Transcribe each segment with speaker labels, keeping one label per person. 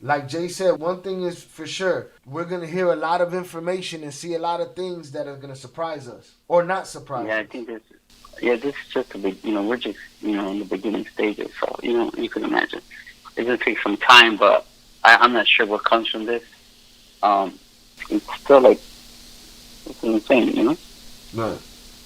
Speaker 1: Like Jay said, one thing is for sure, we're gonna hear a lot of information and see a lot of things that are gonna surprise us or not surprise
Speaker 2: Yeah, I
Speaker 1: us.
Speaker 2: think this. Yeah, this is just a big. We're just in the beginning stages. So you can imagine it's gonna take some time, but I'm not sure what comes from this. Um, it's still like it's insane.
Speaker 1: Right.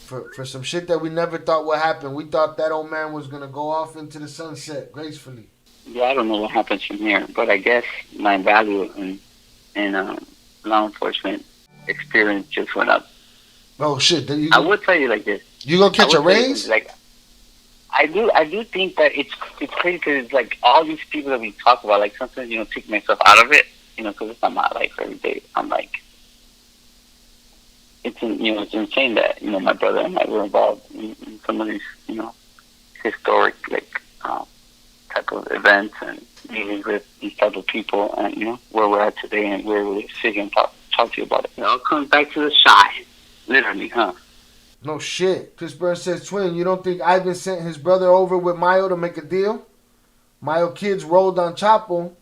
Speaker 1: For some shit that we never thought would happen, we thought that old man was gonna go off into the sunset gracefully.
Speaker 2: Yeah, I don't know what happens from here, but I guess my value in law enforcement experience just went up.
Speaker 1: Oh shit! Then
Speaker 2: I would tell you like this.
Speaker 1: you gonna
Speaker 2: I
Speaker 1: catch a
Speaker 2: would tell you
Speaker 1: raise?
Speaker 2: like I do think that it's crazy because it's like all these people that we talk about. Like sometimes take myself out of it, because it's not my life every day. I'm like, it's insane that my brother and I were involved in some of these historic type of events and meetings with these type of people, and where we're at today and where we're sitting and talk to you about it. It all comes back to the shy, literally, huh?
Speaker 1: No shit. Chris Burns says, Twin, you don't think Ivan sent his brother over with Mayo to make a deal? Mayo kids rolled on Chapo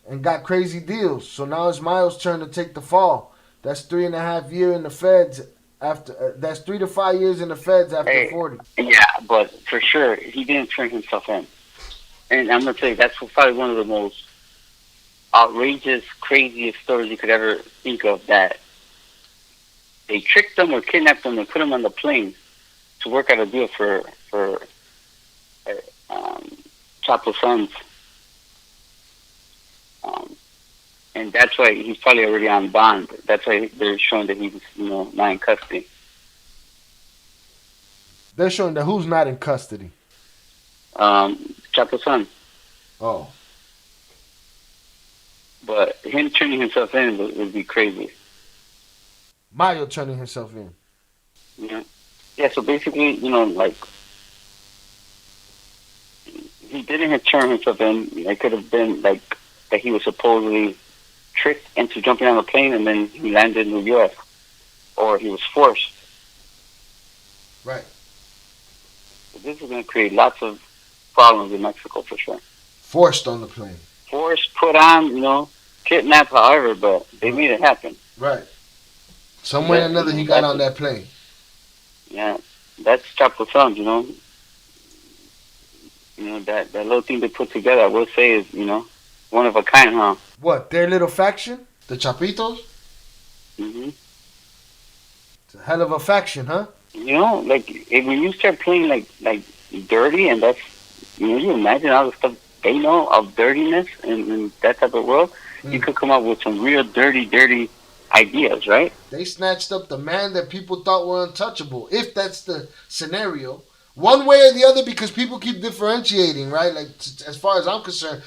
Speaker 1: and got crazy deals. So now it's Mayo's turn to take the fall. That's 3.5 years in the feds after. That's 3 to 5 years in the feds after 40.
Speaker 2: Yeah, but for sure he didn't turn himself in. And I'm gonna tell you, that's probably one of the most outrageous, craziest stories you could ever think of. That they tricked them or kidnapped them and put them on the plane to work out a deal for Chapo's sons. And that's why he's probably already on bond. That's why they're showing that he's not in custody.
Speaker 1: They're showing that who's not in custody.
Speaker 2: Chapo's son.
Speaker 1: Oh.
Speaker 2: But him turning himself in would be crazy.
Speaker 1: Mayo turning himself in.
Speaker 2: Yeah. Yeah, so basically, like, he didn't turn himself in. It could have been, like, that he was supposedly tricked into jumping on a plane and then he landed in the U.S. Or he was forced.
Speaker 1: Right.
Speaker 2: So this is going to create lots of problems in Mexico for sure.
Speaker 1: Forced on the plane.
Speaker 2: Forced, put on, kidnapped, however, but they made it happen.
Speaker 1: Right. Some way or another, he got on that plane.
Speaker 2: Yeah, that's Chapo's sons, that little thing they put together, I will say, is, one of a kind, huh?
Speaker 1: What, their little faction? The Chapitos?
Speaker 2: Mm-hmm.
Speaker 1: It's a hell of a faction, huh?
Speaker 2: Like, when you start playing, like dirty, and that's, you imagine all the stuff they know of dirtiness in that type of world, you could come up with some real dirty ideas, right?
Speaker 1: They snatched up the man that people thought were untouchable, if that's the scenario. One way or the other, because people keep differentiating, right? Like, as far as I'm concerned,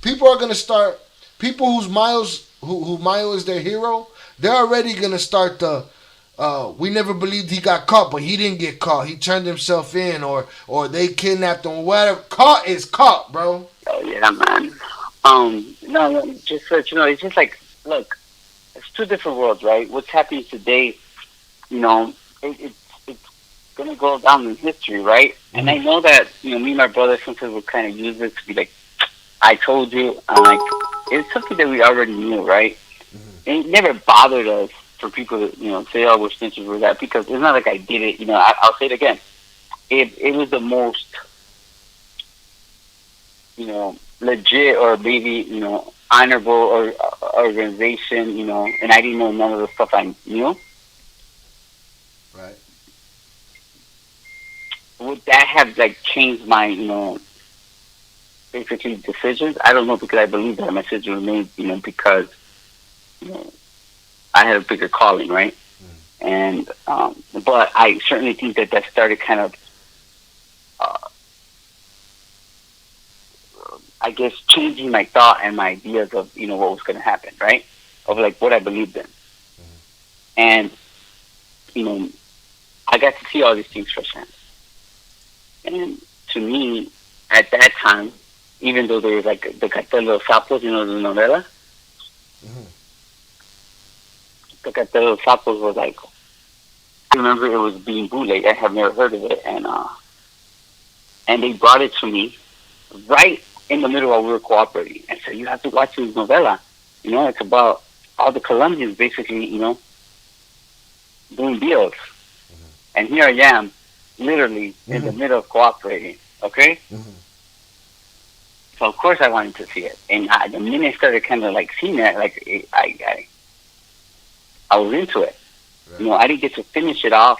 Speaker 1: people are going to start, people who Mayo is their hero, they're already going to start the, we never believed he got caught, but he didn't get caught. He turned himself in, or they kidnapped him, or whatever. Caught is caught, bro.
Speaker 2: Oh, yeah, man. No, just so you know, it's just like, look, it's two different worlds, right? What's happening today, it's going to go down in history, right? Mm-hmm. And I know that, me and my brother sometimes would kind of use it to be like, I told you. I'm like, it's something that we already knew, right? Mm-hmm. It never bothered us for people to, say, oh, we're snitches, we're that, because it's not like I did it, I'll say it again. It was the most, legit or maybe, honorable or organization, and I didn't know none of the stuff I knew.
Speaker 1: Right.
Speaker 2: Would that have, changed my, basically decisions? I don't know, because I believe that my decision was made, because, I had a bigger calling, right? Mm. And, but I certainly think that started kind of, I guess, changing my thought and my ideas of, what was going to happen, right? Of, what I believed in. Mm. And, I got to see all these things firsthand. And to me, at that time, even though there was, the Cartel de los Sapos, the novela, mm-hmm. The Cartel de los Sapos was, I remember it was being bootleg. I have never heard of it. And they brought it to me right in the middle while we were cooperating. And said, you have to watch this novela. You know, it's about all the Colombians basically, you know, doing deals. And here I am, literally in the middle of cooperating. Okay? So of course I wanted to see it. And the minute I started kind of like seeing it, like I was into it. Right. You know, I didn't get to finish it off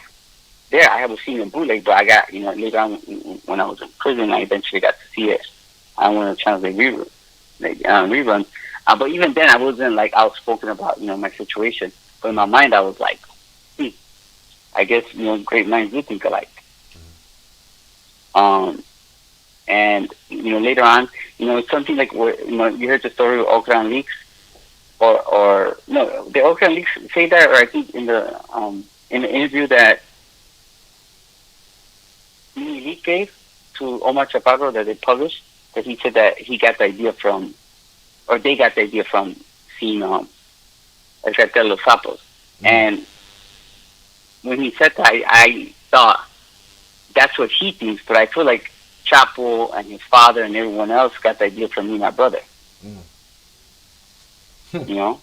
Speaker 2: there. I was seeing a bootleg, but I got, you know, later on when I was in prison, I eventually got to see it. I wanted to channel the rerun. But even then, I wasn't like outspoken about, you know, my situation. But in my mind, I was like, I guess, you know, great minds do think alike. And, you know, later on, you know, it's something like, where, you know, you heard the story of Oakland Leaks, or no, the Oakland Leaks say that, or I think in the interview that he gave to Omar Chaparro that they published, that he said that he got the idea from, or they got the idea from seeing El Cartel Los Sapos. And when he said that, I thought that's what he thinks, but I feel like Chapo and his father and everyone else got the idea from me and my brother. You know?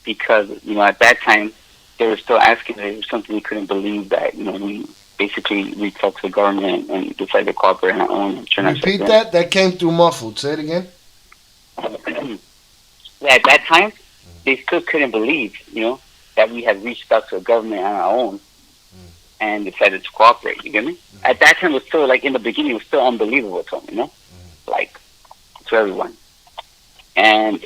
Speaker 2: Because, you know, at that time, they were still asking if it was something we couldn't believe that, you know, we basically reached out to the government and decided to cooperate on our own. And turn
Speaker 1: Repeat that? That came through muffled. Say it again.
Speaker 2: At that time, they still couldn't believe, you know, that we had reached out to the government on our own and decided to cooperate. You get me? At that time, it was still, like, in the beginning, it was still unbelievable to them, you know? Like, to everyone. And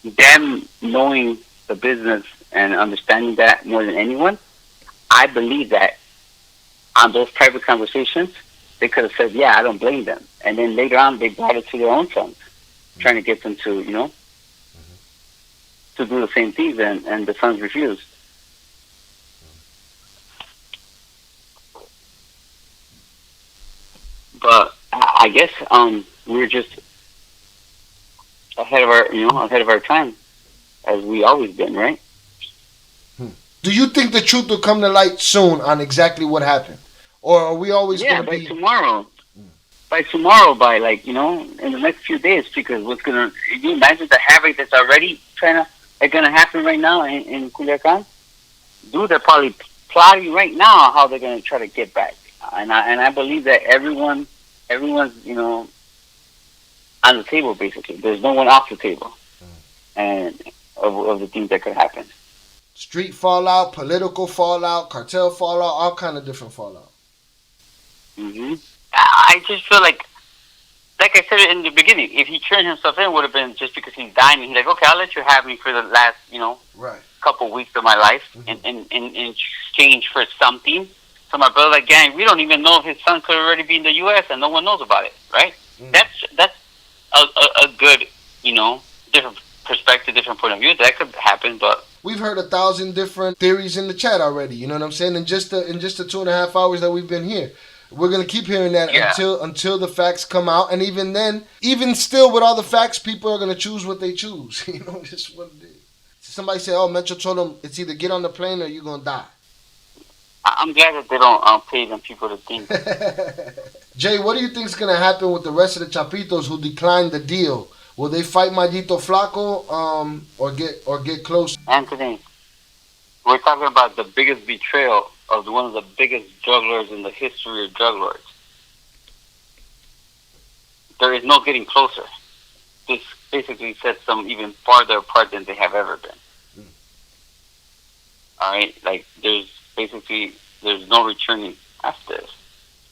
Speaker 2: them knowing the business and understanding that more than anyone, I believe that on those private conversations, they could have said, yeah, I don't blame them. And then later on, they brought it to their own sons, trying to get them to, you know, to do the same things, and the sons refused. But I guess we're just ahead of our time, as we always been, right?
Speaker 1: Do you think the truth will come to light soon on exactly what happened, or are we always going to be
Speaker 2: tomorrow? By tomorrow, by, like, you know, in the next few days, because can you imagine the havoc that's already gonna happen right now in Culiacan? Dude, they're probably plotting right now how they're gonna try to get back, and I believe that everyone's, you know, on the table basically. There's no one off the table, and of the things that could happen.
Speaker 1: Street fallout, political fallout, cartel fallout, all kind of different fallout.
Speaker 2: I just feel like I said in the beginning, if he turned himself in, it would have been just because he's dying. And he's like, okay, I'll let you have me for the last, you know, couple weeks of my life in exchange for something. So my brother, like, gang, we don't even know if his son could already be in the U.S. and no one knows about it, right? That's a good, you know, different perspective, different point of view. That could happen, but
Speaker 1: we've heard 1,000 different theories in the chat already. You know what I'm saying? In just the 2.5 hours that we've been here, we're gonna keep hearing that until the facts come out. And even then, even still, with all the facts, people are gonna choose what they choose. You know, just what it is. Somebody said, "Oh, Metro told them it's either get on the plane or you're gonna die."
Speaker 2: I'm glad that they don't pay them people to think.
Speaker 1: Jay, what do you think is gonna happen with the rest of the Chapitos who declined the deal? Will they fight Maldito Flaco, or get close?
Speaker 2: Anthony, we're talking about the biggest betrayal of one of the biggest drug lords in the history of drug lords. There is no getting closer. This basically sets them even farther apart than they have ever been. All right, like there's no returning after this.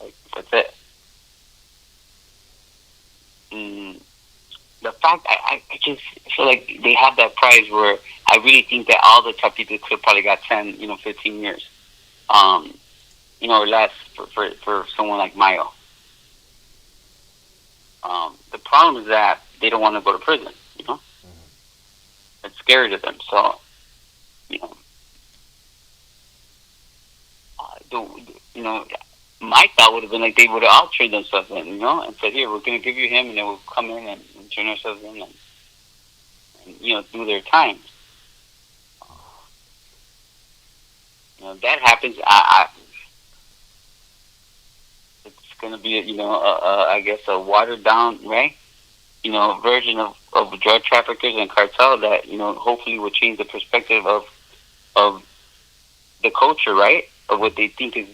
Speaker 2: Like, that's it. The fact I just feel like they have that prize where I really think that all the Chapitos could probably got 10, 15 years, or less for someone like Mayo. The problem is that they don't want to go to prison. It's scary to them. So, my thought would have been like they would have all turned themselves in, and said, "Here, we're going to give you him," and then we'll come in and turn ourselves in and do their time. That happens. It's going to be, I guess a watered down, right? Version of drug traffickers and cartel that, hopefully will change the perspective of the culture, right? Of what they think is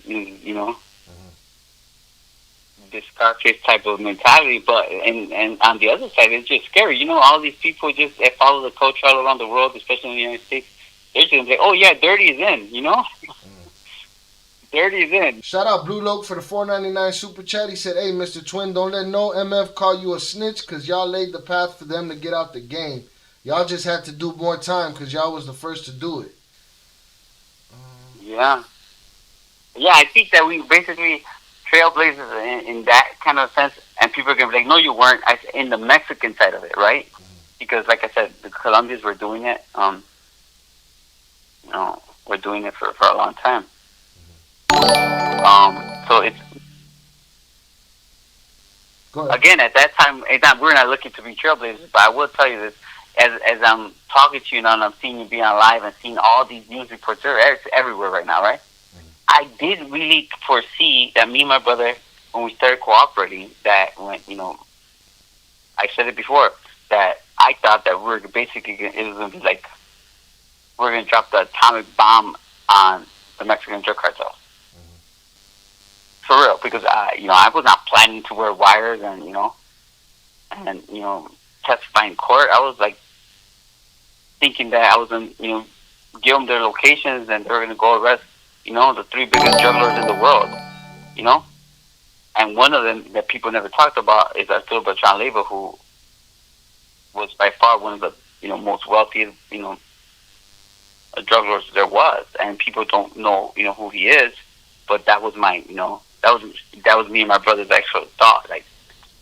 Speaker 2: this Scarface type of mentality. But and on the other side, it's just scary. All these people just that follow the culture all around the world, especially in the United States. They're just gonna say, "Oh yeah, dirty is in," Dirty is in.
Speaker 1: Shout out Blue Loke for the $4.99 super chat. He said, "Hey, Mr. Twin, don't let no MF call you a snitch, cause y'all laid the path for them to get out the game. Y'all just had to do more time, cause y'all was the first to do it."
Speaker 2: Yeah, I think that we basically trailblazers in that kind of sense, and people are gonna be like, "No, you weren't." In the Mexican side of it, right? Because, like I said, the Colombians were doing it. We're doing it for a long time. So it's again at that time. We're not looking to be trailblazers, but I will tell you this: as I'm talking to you now, and I'm seeing you be on live and seeing all these news reports, they're everywhere right now, right? I did really foresee that me and my brother, when we started cooperating, that when I said it before, that I thought that it was going to be like we're going to drop the atomic bomb on the Mexican drug cartel. For real, because I was not planning to wear wires and testify in court. I was like thinking that I was going to give them their locations and they were going to go arrest the 3 biggest drug lords in the world. And one of them that people never talked about is Arturo Beltran Leiva, who was by far one of the most wealthiest drug lords there was, and people don't know who he is. But that was my that was me and my brother's actual thought. Like,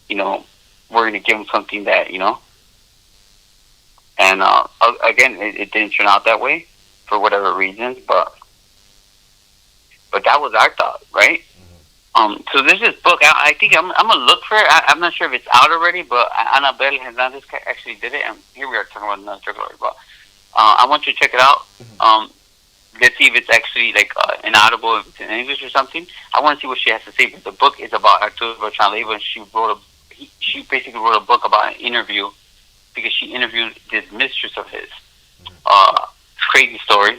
Speaker 2: we're gonna give him something that and again, it didn't turn out that way for whatever reasons, but that was our thought, right? So there's this book. I think I'm gonna look for it. I'm not sure if it's out already, but Anabel Hernandez actually did it, and here we are talking about another drug lord. But I want you to check it out. Let's see if it's actually like an audible, if it's in English or something. I want to see what she has to say. But the book is about Arturo Beltran Leiva, and she basically wrote a book about an interview because she interviewed this mistress of his. Crazy story.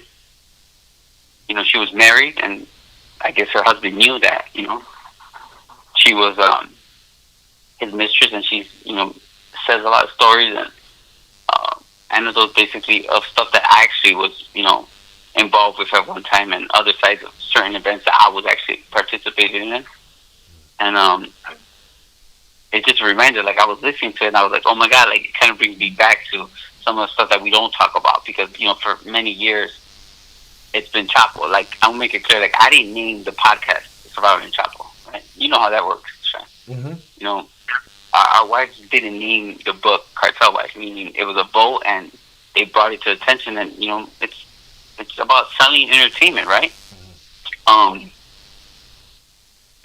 Speaker 2: She was married, and I guess her husband knew that she was his mistress, and she's says a lot of stories and anecdotes basically of stuff that I actually was involved with at one time, and other sides of certain events that I was actually participating in. And it's just a reminder, like I was listening to it and I was like, oh my God, like it kind of brings me back to some of the stuff that we don't talk about because, for many years it's been Chapo. Like, I'll make it clear, like I didn't name the podcast Surviving Chapo, right? You know how that works, right? Mm-hmm. Our wives didn't name the book Cartel Wife, meaning it was a boat and they brought it to attention, and it's about selling entertainment, right?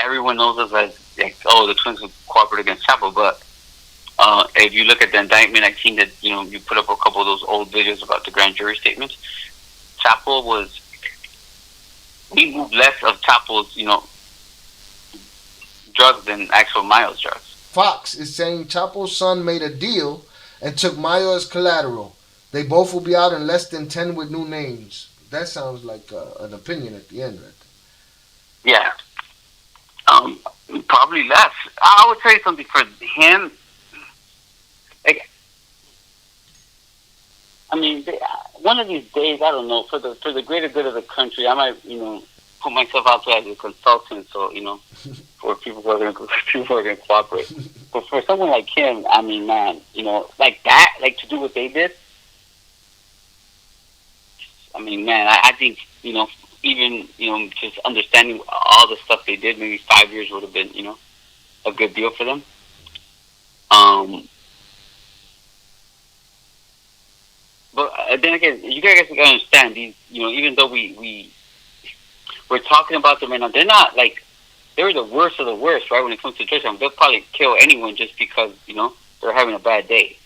Speaker 2: Everyone knows us as like, the twins would cooperate against Chapo, but if you look at the indictment, I've seen that you put up a couple of those old videos about the grand jury statements. Chapo we moved less of Chapo's drugs than actual Mayo's drugs.
Speaker 1: Fox is saying Chapo's son made a deal and took Mayo as collateral. They both will be out in less than 10 with new names. That sounds like an opinion at the end, right?
Speaker 2: Yeah. Probably less. I would say something for him. Like, I mean, one of these days, I don't know, for the greater good of the country, I might, put myself out there as a consultant, so, for people who are going to cooperate. But for someone like him, I mean, man, like that, like to do what they did, I mean, man, I think, even, just understanding all the stuff they did, maybe 5 years would have been, a good deal for them. But then again, you guys gotta understand these, even though we're talking about them right now, they're not like, they're the worst of the worst, right? When it comes to drugs, they'll probably kill anyone just because, they're having a bad day.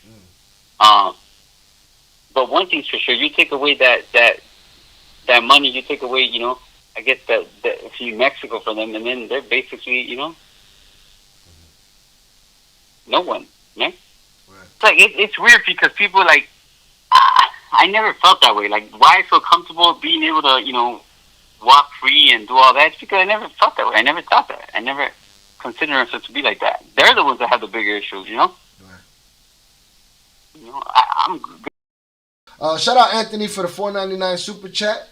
Speaker 2: But one thing's for sure, you take away that money, you take away, I guess that Mexico from them, and then they're basically, No one. Yeah.
Speaker 1: Right.
Speaker 2: It's like it's weird because people like I never felt that way. Like why I feel comfortable being able to walk free and do all that. It's because I never felt that way. I never thought that. I never considered myself to be like that. They're the ones that have the bigger issues.
Speaker 1: Right.
Speaker 2: I'm.
Speaker 1: Shout out Anthony for the $4.99 super chat.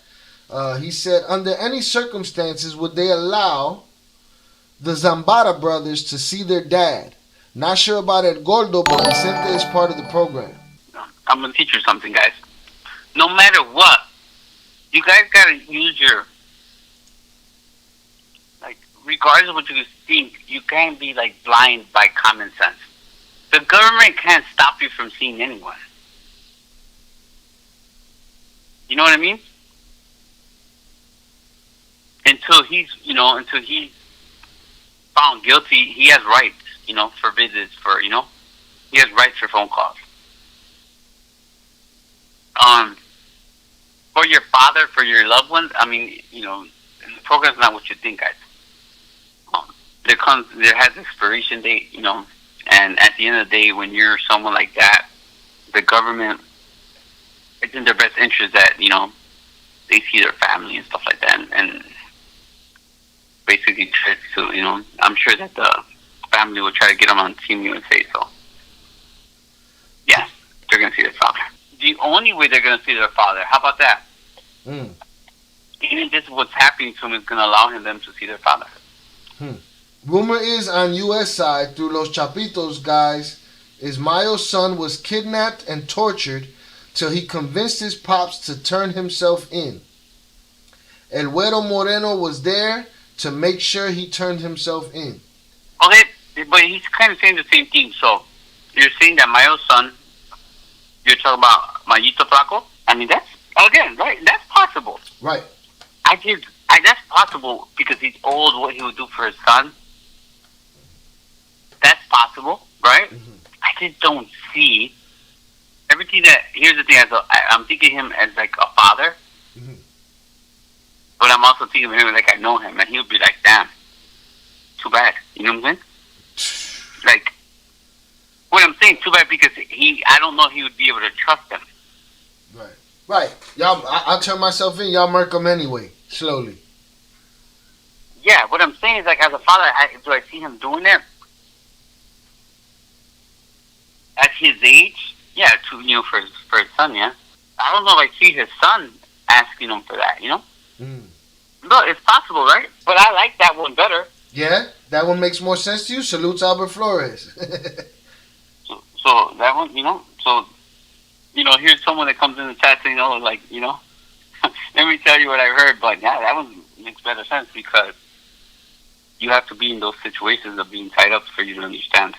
Speaker 1: He said, under any circumstances would they allow the Zambada brothers to see their dad? Not sure about El Gordo, but Vicente is part of the program.
Speaker 2: I'm gonna teach you something, guys. No matter what, you guys gotta use your regardless of what you think, you can't be blind by common sense. The government can't stop you from seeing anyone. You know what I mean? Until he's found guilty, he has rights, for visits, he has rights for phone calls. For your father, for your loved ones, I mean, the program's not what you think, guys. There has expiration date, and at the end of the day, when you're someone like that, the government, it's in their best interest that, they see their family and stuff like that, and basically try to, I'm sure that the family will try to get them on Team USA, so, yeah, they're going to see their father. The only way they're going to see their father, how about that? Even just what's happening to him is going to allow them to see their father.
Speaker 1: Rumor is on U.S. side, through Los Chapitos guys, is Mayo's son was kidnapped and tortured till he convinced his pops to turn himself in. El Güero Moreno was there to make sure he turned himself in.
Speaker 2: Okay, but he's kind of saying the same thing. So, you're saying that Mayo's son, you're talking about Mayito Flaco? I mean, that's, again, right, that's possible.
Speaker 1: Right.
Speaker 2: That's possible because he's old, what he would do for his son. That's possible, right? I just don't see everything that. Here's the thing: I'm thinking him as like a father, but I'm also thinking of him like I know him, and he would be like, "Damn, too bad." You know what I'm saying? Like, what I'm saying, too bad because I don't know he would be able to trust him.
Speaker 1: Right. Y'all, I'll turn myself in. Y'all murk him anyway, slowly.
Speaker 2: Yeah, what I'm saying is like as a father, do I see him doing it? At his age, yeah, for his son, yeah. I don't know if I see his son asking him for that, No, it's possible, right? But I like that one better.
Speaker 1: Yeah, that one makes more sense to you. Salutes Albert Flores.
Speaker 2: so that one, here's someone that comes in the chat saying, let me tell you what I heard, but yeah, that one makes better sense because you have to be in those situations of being tied up for you to understand.